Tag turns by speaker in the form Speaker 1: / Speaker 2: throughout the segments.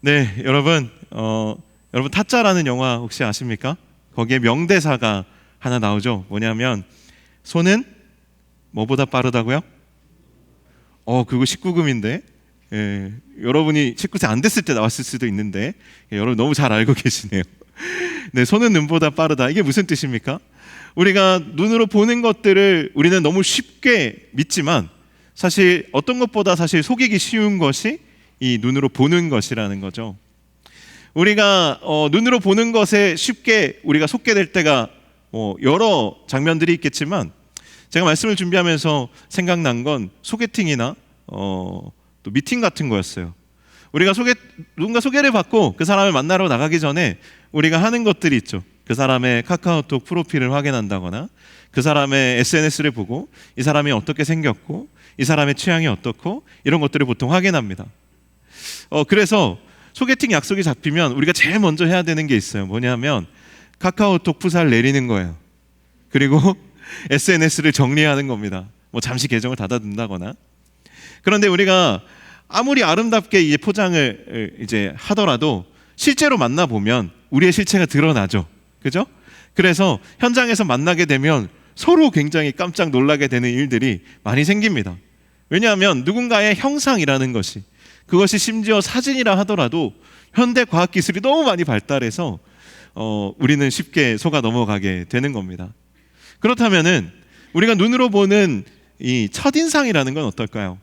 Speaker 1: 네, 여러분 타짜라는 영화 혹시 아십니까? 거기에 명대사가 하나 나오죠. 뭐냐면 손은 뭐보다 빠르다고요? 그거 19금인데 여러분이 19세 안 됐을 때 나왔을 수도 있는데 여러분 너무 잘 알고 계시네요. 네, 손은 눈보다 빠르다. 이게 무슨 뜻입니까? 우리가 눈으로 보는 것들을 우리는 너무 쉽게 믿지만 사실 어떤 것보다 사실 속이기 쉬운 것이 이 눈으로 보는 것이라는 거죠. 우리가 눈으로 보는 것에 쉽게 우리가 속게 될 때가 여러 장면들이 있겠지만 제가 말씀을 준비하면서 생각난 건 소개팅이나 또 미팅 같은 거였어요. 우리가 누군가 소개를 받고 그 사람을 만나러 나가기 전에 우리가 하는 것들이 있죠. 그 사람의 카카오톡 프로필을 확인한다거나 그 사람의 SNS를 보고 이 사람이 어떻게 생겼고 이 사람의 취향이 어떻고 이런 것들을 보통 확인합니다. 그래서 소개팅 약속이 잡히면 우리가 제일 먼저 해야 되는 게 있어요. 뭐냐면 카카오톡 프사를 내리는 거예요. 그리고 SNS를 정리하는 겁니다. 잠시 계정을 닫아둔다거나. 그런데 우리가 아무리 아름답게 이제 포장을 이제 하더라도 실제로 만나 보면 우리의 실체가 드러나죠. 그죠? 그래서 현장에서 만나게 되면 서로 굉장히 깜짝 놀라게 되는 일들이 많이 생깁니다. 왜냐하면 누군가의 형상이라는 것이, 그것이 심지어 사진이라 하더라도 현대 과학 기술이 너무 많이 발달해서 우리는 쉽게 속아 넘어가게 되는 겁니다. 그렇다면은 우리가 눈으로 보는 이 첫인상이라는 건 어떨까요?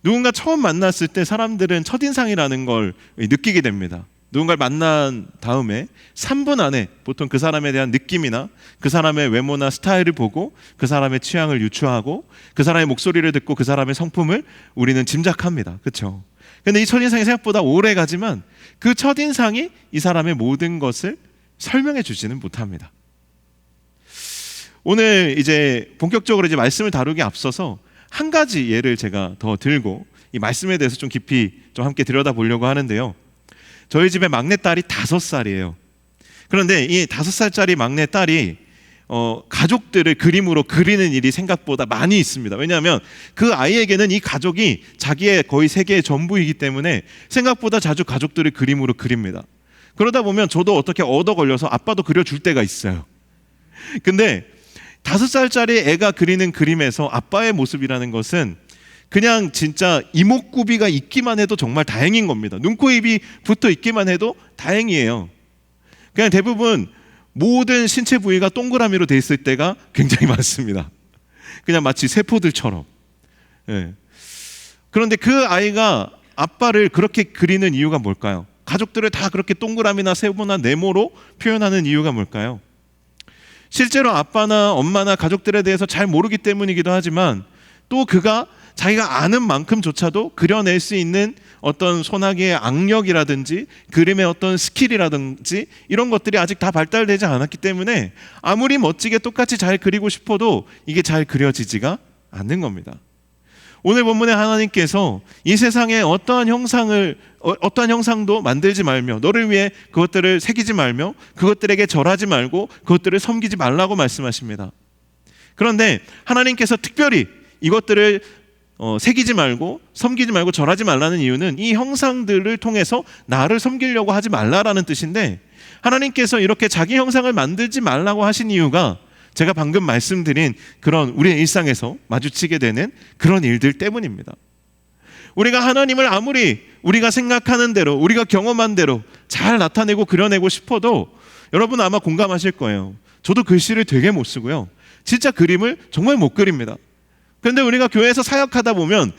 Speaker 1: 누군가 처음 만났을 때 사람들은 첫인상이라는 걸 느끼게 됩니다. 누군가를 만난 다음에 3분 안에 보통 그 사람에 대한 느낌이나 그 사람의 외모나 스타일을 보고 그 사람의 취향을 유추하고 그 사람의 목소리를 듣고 그 사람의 성품을 우리는 짐작합니다. 그렇죠? 근데 이 첫인상이 생각보다 오래 가지만 그 첫인상이 이 사람의 모든 것을 설명해 주지는 못합니다. 오늘 이제 본격적으로 이제 말씀을 다루기 앞서서 한 가지 예를 제가 더 들고 이 말씀에 대해서 좀 깊이 좀 함께 들여다보려고 하는데요. 저희 집에 막내딸이 5살이에요. 그런데 이 5살짜리 막내딸이 가족들을 그림으로 그리는 일이 생각보다 많이 있습니다. 왜냐하면 그 아이에게는 이 가족이 자기의 거의 세계의 전부이기 때문에 생각보다 자주 가족들을 그림으로 그립니다. 그러다 보면 저도 어떻게 얻어 걸려서 아빠도 그려줄 때가 있어요. 근데 5살짜리 애가 그리는 그림에서 아빠의 모습이라는 것은 그냥 진짜 이목구비가 있기만 해도 정말 다행인 겁니다. 눈, 코, 입이 붙어 있기만 해도 다행이에요. 그냥 대부분 모든 신체 부위가 동그라미로 돼 있을 때가 굉장히 많습니다. 그냥 마치 세포들처럼. 네. 그런데 그 아이가 아빠를 그렇게 그리는 이유가 뭘까요? 가족들을 다 그렇게 동그라미나 세모나 네모로 표현하는 이유가 뭘까요? 실제로 아빠나 엄마나 가족들에 대해서 잘 모르기 때문이기도 하지만 또 그가 자기가 아는 만큼조차도 그려낼 수 있는 어떤 손아귀의 악력이라든지 그림의 어떤 스킬이라든지 이런 것들이 아직 다 발달되지 않았기 때문에 아무리 멋지게 똑같이 잘 그리고 싶어도 이게 잘 그려지지가 않는 겁니다. 오늘 본문에 하나님께서 이 세상에 어떠한 형상도 만들지 말며 너를 위해 그것들을 새기지 말며 그것들에게 절하지 말고 그것들을 섬기지 말라고 말씀하십니다. 그런데 하나님께서 특별히 이것들을 새기지 말고 섬기지 말고 절하지 말라는 이유는 이 형상들을 통해서 나를 섬기려고 하지 말라라는 뜻인데, 하나님께서 이렇게 자기 형상을 만들지 말라고 하신 이유가 제가 방금 말씀드린 그런 우리의 일상에서 마주치게 되는 그런 일들 때문입니다. 우리가 하나님을 아무리 우리가 생각하는 대로 우리가 경험한 대로 잘 나타내고 그려내고 싶어도 여러분 아마 공감하실 거예요. 저도 글씨를 되게 못 쓰고요. 진짜 그림을 정말 못 그립니다. 그런데 우리가 교회에서 사역하다 보면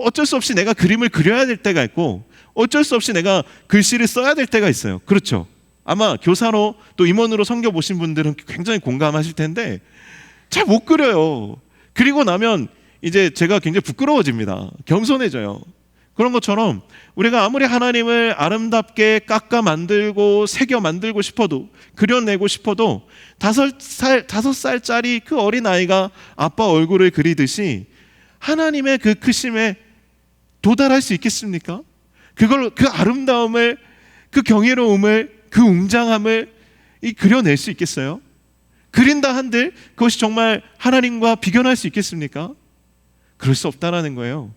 Speaker 1: 어쩔 수 없이 내가 그림을 그려야 될 때가 있고 어쩔 수 없이 내가 글씨를 써야 될 때가 있어요. 그렇죠? 아마 교사로 또 임원으로 섬겨보신 분들은 굉장히 공감하실 텐데 잘 못 그려요. 그리고 나면 이제 제가 굉장히 부끄러워집니다. 겸손해져요. 그런 것처럼 우리가 아무리 하나님을 아름답게 깎아 만들고 새겨 만들고 싶어도 그려내고 싶어도 5살짜리 그 어린아이가 아빠 얼굴을 그리듯이 하나님의 그 크심에 도달할 수 있겠습니까? 그 아름다움을, 그 경이로움을, 그 웅장함을 그려낼 수 있겠어요? 그린다 한들 그것이 정말 하나님과 비견할 수 있겠습니까? 그럴 수 없다라는 거예요.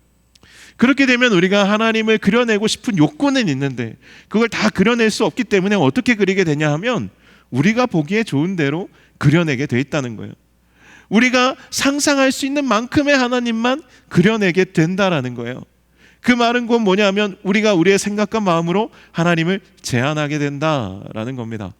Speaker 1: 그렇게 되면 우리가 하나님을 그려내고 싶은 욕구는 있는데 그걸 다 그려낼 수 없기 때문에 어떻게 그리게 되냐 하면 우리가 보기에 좋은 대로 그려내게 돼 있다는 거예요. 우리가 상상할 수 있는 만큼의 하나님만 그려내게 된다라는 거예요. 그 말은 곧 뭐냐면 우리가 우리의 생각과 마음으로 하나님을 제한하게 된다라는 겁니다.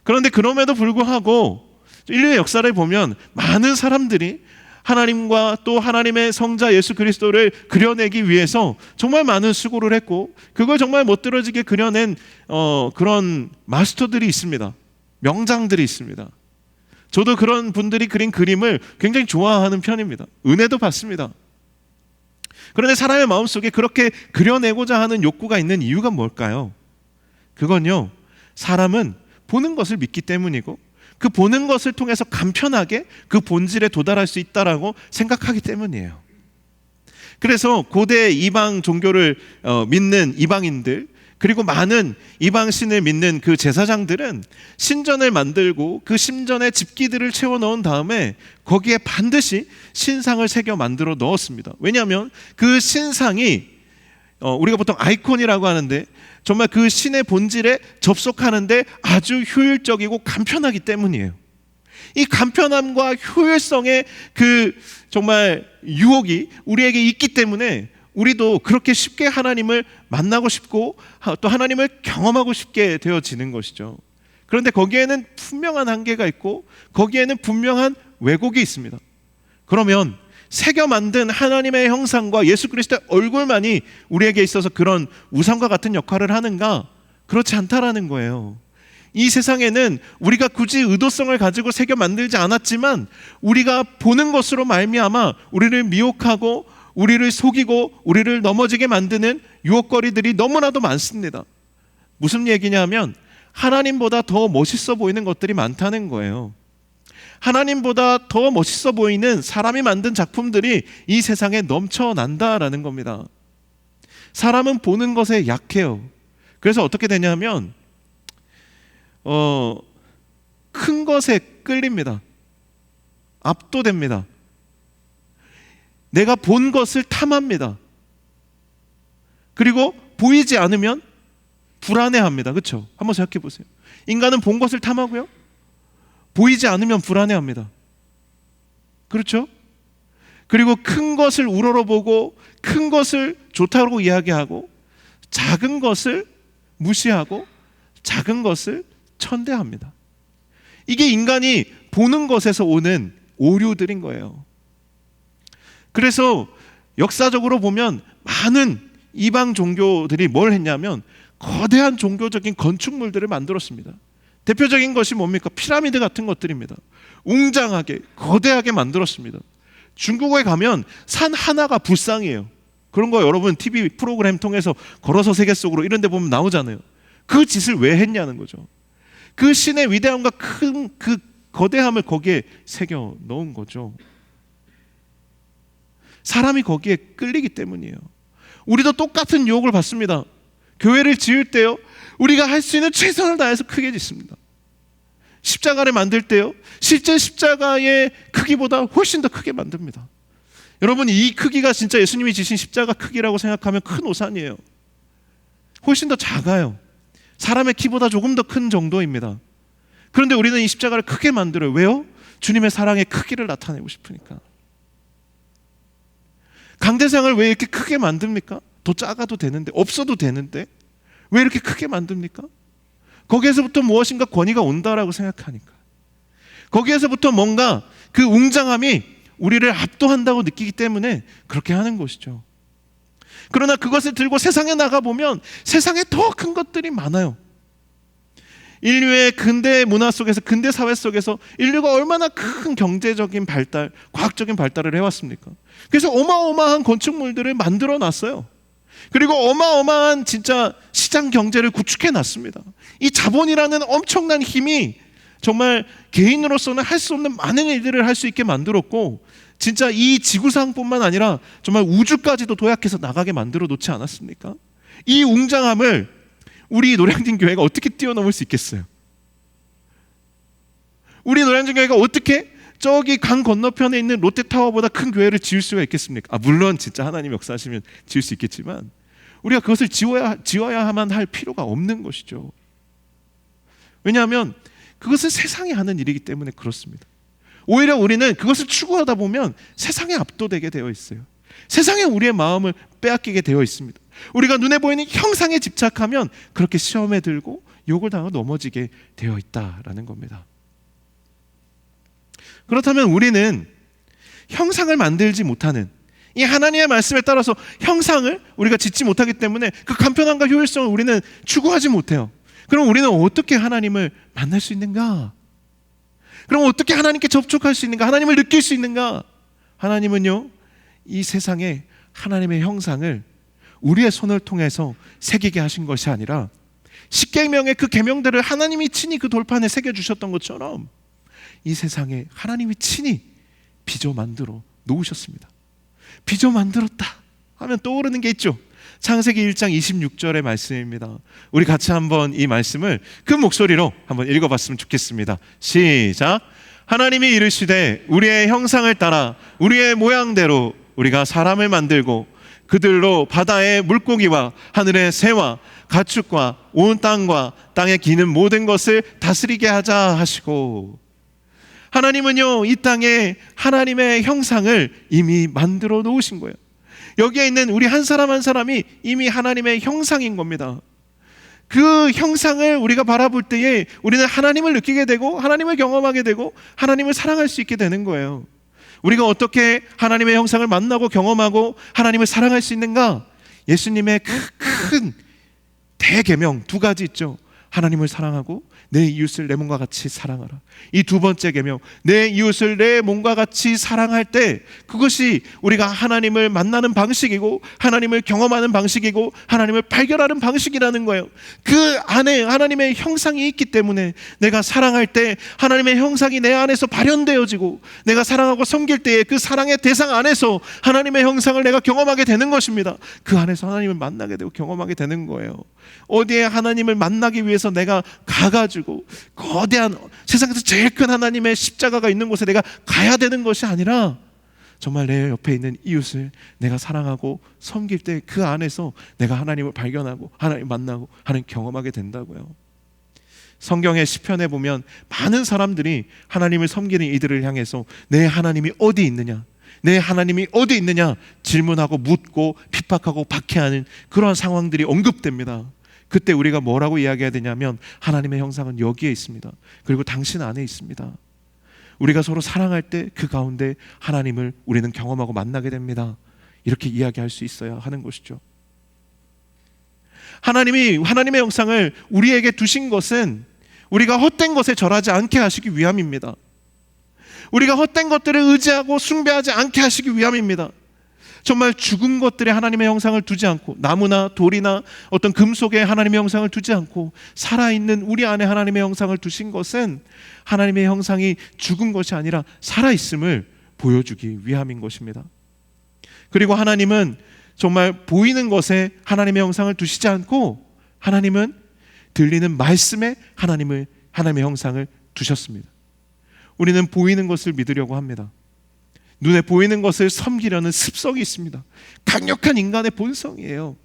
Speaker 1: 그런데 그럼에도 불구하고 인류의 역사를 보면 많은 사람들이 하나님과 또 하나님의 성자 예수 그리스도를 그려내기 위해서 정말 많은 수고를 했고 그걸 정말 멋들어지게 그려낸 그런 마스터들이 있습니다. 명장들이 있습니다. 저도 그런 분들이 그린 그림을 굉장히 좋아하는 편입니다. 은혜도 받습니다. 그런데 사람의 마음속에 그렇게 그려내고자 하는 욕구가 있는 이유가 뭘까요? 그건요, 사람은 보는 것을 믿기 때문이고 그 보는 것을 통해서 간편하게 그 본질에 도달할 수 있다라고 생각하기 때문이에요. 그래서 고대 이방 종교를 믿는 이방인들 그리고 많은 이방신을 믿는 그 제사장들은 신전을 만들고 그 신전에 집기들을 채워 넣은 다음에 거기에 반드시 신상을 새겨 만들어 넣었습니다. 왜냐하면 그 신상이 우리가 보통 아이콘이라고 하는데 정말 그 신의 본질에 접속하는데 아주 효율적이고 간편하기 때문이에요. 이 간편함과 효율성의 그 정말 유혹이 우리에게 있기 때문에 우리도 그렇게 쉽게 하나님을 만나고 싶고 또 하나님을 경험하고 싶게 되어지는 것이죠. 그런데 거기에는 분명한 한계가 있고 거기에는 분명한 왜곡이 있습니다. 그러면 새겨 만든 하나님의 형상과 예수 그리스도의 얼굴만이 우리에게 있어서 그런 우상과 같은 역할을 하는가? 그렇지 않다라는 거예요. 이 세상에는 우리가 굳이 의도성을 가지고 새겨 만들지 않았지만 우리가 보는 것으로 말미암아 우리를 미혹하고 우리를 속이고 우리를 넘어지게 만드는 유혹거리들이 너무나도 많습니다. 무슨 얘기냐면 하나님보다 더 멋있어 보이는 것들이 많다는 거예요. 하나님보다 더 멋있어 보이는 사람이 만든 작품들이 이 세상에 넘쳐난다라는 겁니다. 사람은 보는 것에 약해요. 그래서 어떻게 되냐면 큰 것에 끌립니다. 압도됩니다. 내가 본 것을 탐합니다. 그리고 보이지 않으면 불안해합니다. 그렇죠? 한번 생각해 보세요. 인간은 본 것을 탐하고요. 보이지 않으면 불안해합니다. 그렇죠? 그리고 큰 것을 우러러보고 큰 것을 좋다고 이야기하고 작은 것을 무시하고 작은 것을 천대합니다. 이게 인간이 보는 것에서 오는 오류들인 거예요. 그래서 역사적으로 보면 많은 이방 종교들이 뭘 했냐면 거대한 종교적인 건축물들을 만들었습니다. 대표적인 것이 뭡니까? 피라미드 같은 것들입니다. 웅장하게 거대하게 만들었습니다. 중국에 가면 산 하나가 불상이에요. 그런 거 여러분 TV 프로그램 통해서 걸어서 세계 속으로 이런 데 보면 나오잖아요. 그 짓을 왜 했냐는 거죠. 그 신의 위대함과 큰 그 거대함을 거기에 새겨 넣은 거죠. 사람이 거기에 끌리기 때문이에요. 우리도 똑같은 유혹을 받습니다. 교회를 지을 때요, 우리가 할 수 있는 최선을 다해서 크게 짓습니다. 십자가를 만들 때요, 실제 십자가의 크기보다 훨씬 더 크게 만듭니다. 여러분, 이 크기가 진짜 예수님이 지신 십자가 크기라고 생각하면 큰 오산이에요. 훨씬 더 작아요. 사람의 키보다 조금 더 큰 정도입니다. 그런데 우리는 이 십자가를 크게 만들어요. 왜요? 주님의 사랑의 크기를 나타내고 싶으니까. 강대상을 왜 이렇게 크게 만듭니까? 더 작아도 되는데, 없어도 되는데 왜 이렇게 크게 만듭니까? 거기에서부터 무엇인가 권위가 온다라고 생각하니까. 거기에서부터 뭔가 그 웅장함이 우리를 압도한다고 느끼기 때문에 그렇게 하는 것이죠. 그러나 그것을 들고 세상에 나가보면 세상에 더 큰 것들이 많아요. 인류의 근대 문화 속에서, 근대 사회 속에서 인류가 얼마나 큰 경제적인 발달, 과학적인 발달을 해왔습니까? 그래서 어마어마한 건축물들을 만들어 놨어요. 그리고 어마어마한 진짜 시장 경제를 구축해 놨습니다. 이 자본이라는 엄청난 힘이 정말 개인으로서는 할 수 없는 많은 일들을 할 수 있게 만들었고, 진짜 이 지구상뿐만 아니라 정말 우주까지도 도약해서 나가게 만들어 놓지 않았습니까? 이 웅장함을 우리 노량진 교회가 어떻게 뛰어넘을 수 있겠어요? 우리 노량진 교회가 어떻게 저기 강 건너편에 있는 롯데타워보다 큰 교회를 지을 수가 있겠습니까? 물론 진짜 하나님 역사하시면 지을 수 있겠지만 우리가 그것을 지어야만 할 필요가 없는 것이죠. 왜냐하면 그것은 세상이 하는 일이기 때문에 그렇습니다. 오히려 우리는 그것을 추구하다 보면 세상에 압도되게 되어 있어요. 세상에 우리의 마음을 빼앗기게 되어 있습니다. 우리가 눈에 보이는 형상에 집착하면 그렇게 시험에 들고 욕을 당하고 넘어지게 되어 있다라는 겁니다. 그렇다면 우리는 형상을 만들지 못하는 이 하나님의 말씀에 따라서 형상을 우리가 짓지 못하기 때문에 그 간편함과 효율성을 우리는 추구하지 못해요. 그럼 우리는 어떻게 하나님을 만날 수 있는가? 그럼 어떻게 하나님께 접촉할 수 있는가? 하나님을 느낄 수 있는가? 하나님은요, 이 세상에 하나님의 형상을 우리의 손을 통해서 새기게 하신 것이 아니라 십계명의 그 계명들을 하나님이 친히 그 돌판에 새겨주셨던 것처럼 이 세상에 하나님이 친히 빚어 만들어 놓으셨습니다. 빚어 만들었다 하면 떠오르는 게 있죠. 창세기 1장 26절의 말씀입니다. 우리 같이 한번 이 말씀을 큰 목소리로 한번 읽어봤으면 좋겠습니다. 시작. 하나님이 이르시되 우리의 형상을 따라 우리의 모양대로 우리가 사람을 만들고 그들로 바다의 물고기와 하늘의 새와 가축과 온 땅과 땅에 기는 모든 것을 다스리게 하자 하시고, 하나님은요 이 땅에 하나님의 형상을 이미 만들어 놓으신 거예요. 여기에 있는 우리 한 사람 한 사람이 이미 하나님의 형상인 겁니다. 그 형상을 우리가 바라볼 때에 우리는 하나님을 느끼게 되고 하나님을 경험하게 되고 하나님을 사랑할 수 있게 되는 거예요. 우리가 어떻게 하나님의 형상을 만나고 경험하고 하나님을 사랑할 수 있는가? 예수님의 큰 대계명 두 가지 있죠. 하나님을 사랑하고 내 이웃을 내 몸과 같이 사랑하라. 이 두 번째 계명, 내 이웃을 내 몸과 같이 사랑할 때 그것이 우리가 하나님을 만나는 방식이고 하나님을 경험하는 방식이고 하나님을 발견하는 방식이라는 거예요. 그 안에 하나님의 형상이 있기 때문에 내가 사랑할 때 하나님의 형상이 내 안에서 발현되어지고 내가 사랑하고 섬길 때에 그 사랑의 대상 안에서 하나님의 형상을 내가 경험하게 되는 것입니다. 그 안에서 하나님을 만나게 되고 경험하게 되는 거예요. 어디에 하나님을 만나기 위해서 내가 가가지고 거대한 세상에서 제일 큰 하나님의 십자가가 있는 곳에 내가 가야 되는 것이 아니라 정말 내 옆에 있는 이웃을 내가 사랑하고 섬길 때 그 안에서 내가 하나님을 발견하고 하나님 만나고 하나님 경험하게 된다고요. 성경의 시편에 보면 많은 사람들이 하나님을 섬기는 이들을 향해서 내 하나님이 어디 있느냐, 내 하나님이 어디 있느냐 질문하고 묻고 핍박하고 박해하는 그러한 상황들이 언급됩니다. 그때 우리가 뭐라고 이야기해야 되냐면 하나님의 형상은 여기에 있습니다. 그리고 당신 안에 있습니다. 우리가 서로 사랑할 때 그 가운데 하나님을 우리는 경험하고 만나게 됩니다. 이렇게 이야기할 수 있어야 하는 것이죠. 하나님이 하나님의 형상을 우리에게 두신 것은 우리가 헛된 것에 절하지 않게 하시기 위함입니다. 우리가 헛된 것들을 의지하고 숭배하지 않게 하시기 위함입니다. 정말 죽은 것들에 하나님의 형상을 두지 않고 나무나 돌이나 어떤 금속에 하나님의 형상을 두지 않고 살아있는 우리 안에 하나님의 형상을 두신 것은 하나님의 형상이 죽은 것이 아니라 살아있음을 보여주기 위함인 것입니다. 그리고 하나님은 정말 보이는 것에 하나님의 형상을 두시지 않고 하나님은 들리는 말씀에 하나님의 형상을 두셨습니다. 우리는 보이는 것을 믿으려고 합니다. 눈에 보이는 것을 섬기려는 습성이 있습니다. 강력한 인간의 본성이에요.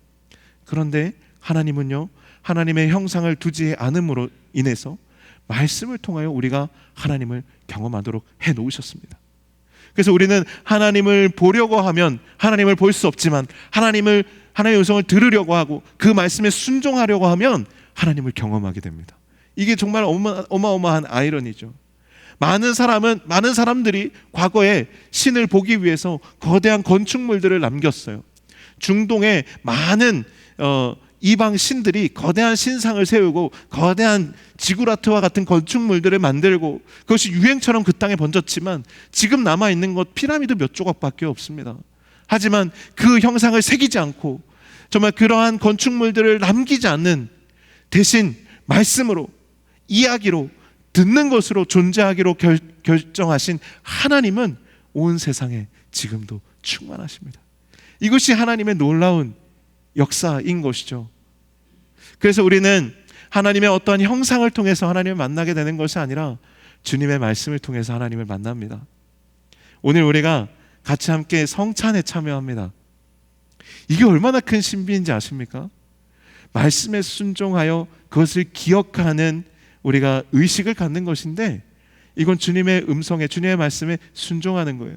Speaker 1: 그런데 하나님은요, 하나님의 형상을 두지 않음으로 인해서 말씀을 통하여 우리가 하나님을 경험하도록 해놓으셨습니다. 그래서 우리는 하나님을 보려고 하면 하나님을 볼 수 없지만 하나님의 음성을 들으려고 하고 그 말씀에 순종하려고 하면 하나님을 경험하게 됩니다. 이게 정말 어마어마한 아이러니죠. 많은 사람들이 과거에 신을 보기 위해서 거대한 건축물들을 남겼어요. 중동에 많은 이방 신들이 거대한 신상을 세우고 거대한 지구라트와 같은 건축물들을 만들고 그것이 유행처럼 그 땅에 번졌지만 지금 남아있는 것 피라미드 몇 조각밖에 없습니다. 하지만 그 형상을 새기지 않고 정말 그러한 건축물들을 남기지 않는 대신 말씀으로 이야기로 듣는 것으로 존재하기로 결정하신 하나님은 온 세상에 지금도 충만하십니다. 이것이 하나님의 놀라운 역사인 것이죠. 그래서 우리는 하나님의 어떠한 형상을 통해서 하나님을 만나게 되는 것이 아니라 주님의 말씀을 통해서 하나님을 만납니다. 오늘 우리가 같이 함께 성찬에 참여합니다. 이게 얼마나 큰 신비인지 아십니까? 말씀에 순종하여 그것을 기억하는 우리가 의식을 갖는 것인데, 이건 주님의 음성에, 주님의 말씀에 순종하는 거예요.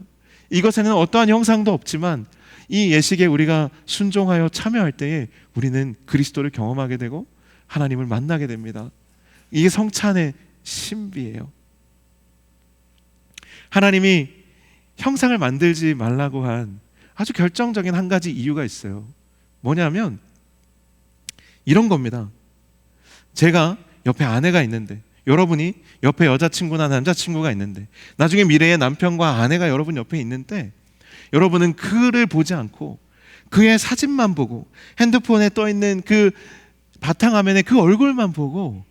Speaker 1: 이것에는 어떠한 형상도 없지만 이 예식에 우리가 순종하여 참여할 때에 우리는 그리스도를 경험하게 되고 하나님을 만나게 됩니다. 이게 성찬의 신비예요. 하나님이 형상을 만들지 말라고 한 아주 결정적인 한 가지 이유가 있어요. 뭐냐면 이런 겁니다. 제가 옆에 아내가 있는데, 여러분이 옆에 여자친구나 남자친구가 있는데, 나중에 미래의 남편과 아내가 여러분 옆에 있는데, 여러분은 그를 보지 않고 그의 사진만 보고 핸드폰에 떠있는 그 바탕화면에 그 얼굴만 보고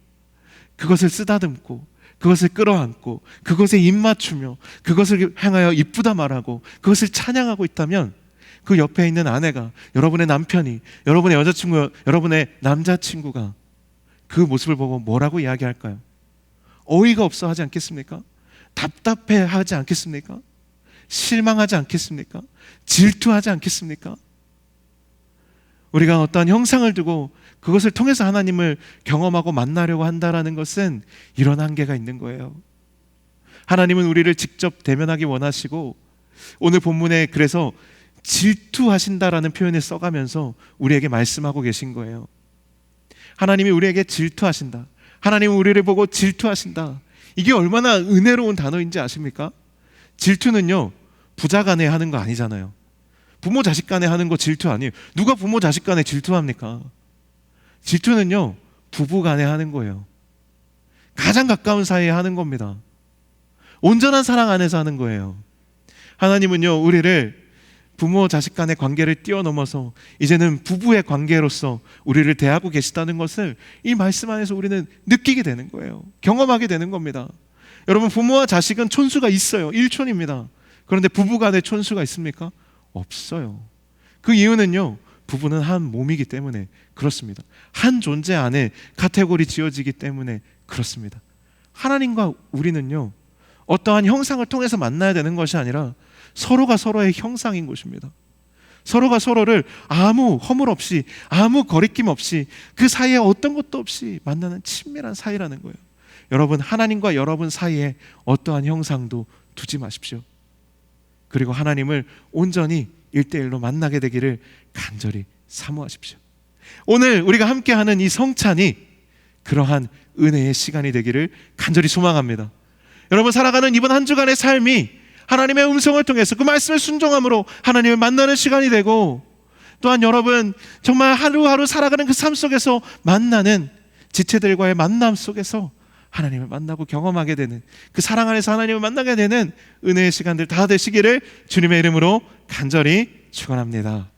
Speaker 1: 그것을 쓰다듬고 그것을 끌어안고 그것에 입 맞추며 그것을 향하여 이쁘다 말하고 그것을 찬양하고 있다면, 그 옆에 있는 아내가, 여러분의 남편이, 여러분의 여자친구, 여러분의 남자친구가 그 모습을 보고 뭐라고 이야기할까요? 어이가 없어 하지 않겠습니까? 답답해 하지 않겠습니까? 실망하지 않겠습니까? 질투하지 않겠습니까? 우리가 어떠한 형상을 두고 그것을 통해서 하나님을 경험하고 만나려고 한다는 것은 이런 한계가 있는 거예요. 하나님은 우리를 직접 대면하기 원하시고, 오늘 본문에 그래서 질투하신다라는 표현을 써가면서 우리에게 말씀하고 계신 거예요. 하나님이 우리에게 질투하신다. 하나님은 우리를 보고 질투하신다. 이게 얼마나 은혜로운 단어인지 아십니까? 질투는요, 부자 간에 하는 거 아니잖아요. 부모 자식 간에 하는 거 질투 아니에요. 누가 부모 자식 간에 질투합니까? 질투는요, 부부 간에 하는 거예요. 가장 가까운 사이에 하는 겁니다. 온전한 사랑 안에서 하는 거예요. 하나님은요, 우리를 부모 자식 간의 관계를 뛰어넘어서 이제는 부부의 관계로서 우리를 대하고 계시다는 것을 이 말씀 안에서 우리는 느끼게 되는 거예요. 경험하게 되는 겁니다. 여러분, 부모와 자식은 촌수가 있어요. 일촌입니다. 그런데 부부 간에 촌수가 있습니까? 없어요. 그 이유는요, 부부는 한 몸이기 때문에 그렇습니다. 한 존재 안에 카테고리 지어지기 때문에 그렇습니다. 하나님과 우리는요, 어떠한 형상을 통해서 만나야 되는 것이 아니라 서로가 서로의 형상인 것입니다. 서로가 서로를 아무 허물 없이, 아무 거리낌 없이, 그 사이에 어떤 것도 없이 만나는 친밀한 사이라는 거예요. 여러분, 하나님과 여러분 사이에 어떠한 형상도 두지 마십시오. 그리고 하나님을 온전히 1대1로 만나게 되기를 간절히 사모하십시오. 오늘 우리가 함께하는 이 성찬이 그러한 은혜의 시간이 되기를 간절히 소망합니다. 여러분, 살아가는 이번 한 주간의 삶이 하나님의 음성을 통해서 그 말씀을 순종함으로 하나님을 만나는 시간이 되고, 또한 여러분 정말 하루하루 살아가는 그 삶 속에서 만나는 지체들과의 만남 속에서 하나님을 만나고 경험하게 되는, 그 사랑 안에서 하나님을 만나게 되는 은혜의 시간들 다 되시기를 주님의 이름으로 간절히 축원합니다.